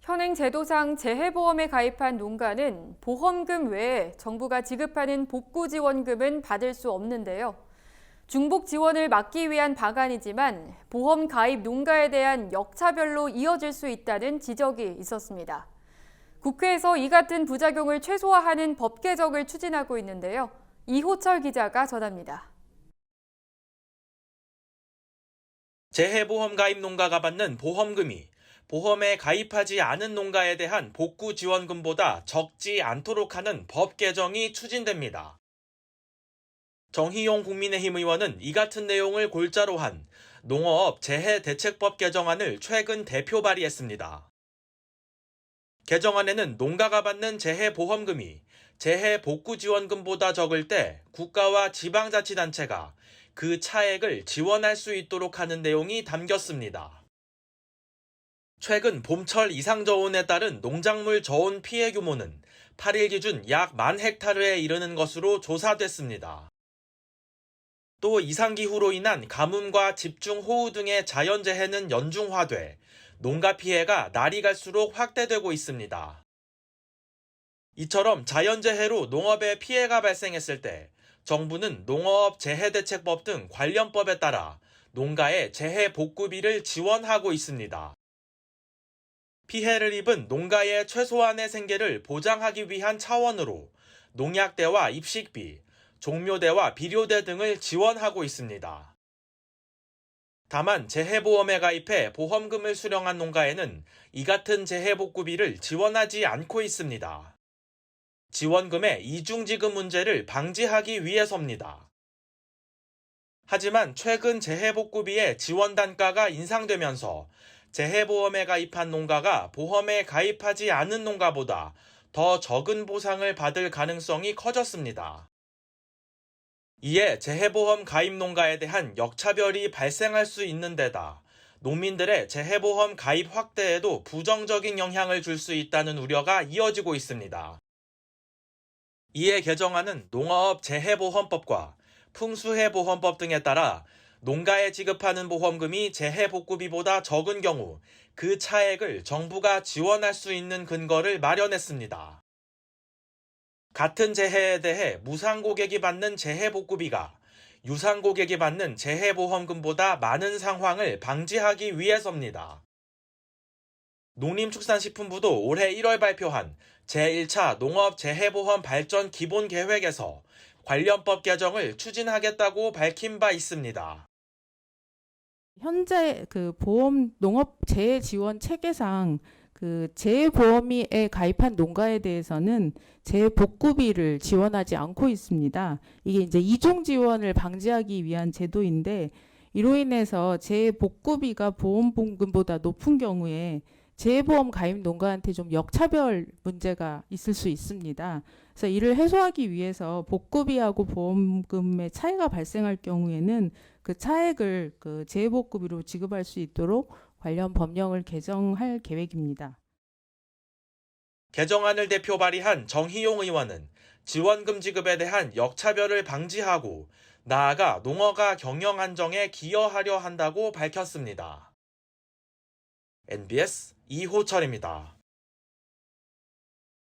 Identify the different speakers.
Speaker 1: 현행 제도상 재해보험에 가입한 농가는 보험금 외에 정부가 지급하는 복구지원금은 받을 수 없는데요. 중복 지원을 막기 위한 방안이지만 보험 가입 농가에 대한 역차별로 이어질 수 있다는 지적이 있었습니다. 국회에서 이 같은 부작용을 최소화하는 법 개정을 추진하고 있는데요. 이호철 기자가 전합니다.
Speaker 2: 재해보험 가입 농가가 받는 보험금이 보험에 가입하지 않은 농가에 대한 복구 지원금보다 적지 않도록 하는 법 개정이 추진됩니다. 정희용 국민의힘 의원은 이 같은 내용을 골자로 한 농어업 재해대책법 개정안을 최근 대표 발의했습니다. 개정안에는 농가가 받는 재해보험금이 재해복구지원금보다 적을 때 국가와 지방자치단체가 그 차액을 지원할 수 있도록 하는 내용이 담겼습니다. 최근 봄철 이상저온에 따른 농작물 저온 피해 규모는 8일 기준 약 10,000헥타르에 이르는 것으로 조사됐습니다. 또 이상기후로 인한 가뭄과 집중호우 등의 자연재해는 연중화돼 농가 피해가 날이 갈수록 확대되고 있습니다. 이처럼 자연재해로 농업에 피해가 발생했을 때 정부는 농어업 재해대책법 등 관련법에 따라 농가에 재해복구비를 지원하고 있습니다. 피해를 입은 농가의 최소한의 생계를 보장하기 위한 차원으로 농약대와 입식비, 종묘대와 비료대 등을 지원하고 있습니다. 다만 재해보험에 가입해 보험금을 수령한 농가에는 이 같은 재해복구비를 지원하지 않고 있습니다. 지원금의 이중지급 문제를 방지하기 위해서입니다. 하지만 최근 재해복구비의 지원 단가가 인상되면서 재해보험에 가입한 농가가 보험에 가입하지 않은 농가보다 더 적은 보상을 받을 가능성이 커졌습니다. 이에 재해보험 가입 농가에 대한 역차별이 발생할 수 있는 데다 농민들의 재해보험 가입 확대에도 부정적인 영향을 줄 수 있다는 우려가 이어지고 있습니다. 이에 개정안은 농어업 재해보험법과 풍수해보험법 등에 따라 농가에 지급하는 보험금이 재해복구비보다 적은 경우 그 차액을 정부가 지원할 수 있는 근거를 마련했습니다. 같은 재해에 대해 무상고객이 받는 재해복구비가 유상고객이 받는 재해보험금보다 많은 상황을 방지하기 위해서입니다. 농림축산식품부도 올해 1월 발표한 제1차 농업 재해보험 발전 기본계획에서 관련법 개정을 추진하겠다고 밝힌 바 있습니다.
Speaker 3: 현재 보험 농업 재해 지원 체계상 재해보험에 가입한 농가에 대해서는 재해복구비를 지원하지 않고 있습니다. 이게 이제 이중 지원을 방지하기 위한 제도인데 이로 인해서 재해복구비가 보험금보다 높은 경우에 재해보험 가입 농가한테 좀 역차별 문제가 있을 수 있습니다. 그래서 이를 해소하기 위해서 복구비하고 보험금의 차이가 발생할 경우에는 그 차액을 재해복구비로 지급할 수 있도록 관련 법령을 개정할 계획입니다.
Speaker 2: 개정안을 대표 발의한 정희용 의원은 지원금 지급에 대한 역차별을 방지하고 나아가 농어가 경영 안정에 기여하려 한다고 밝혔습니다. NBS 이호철입니다.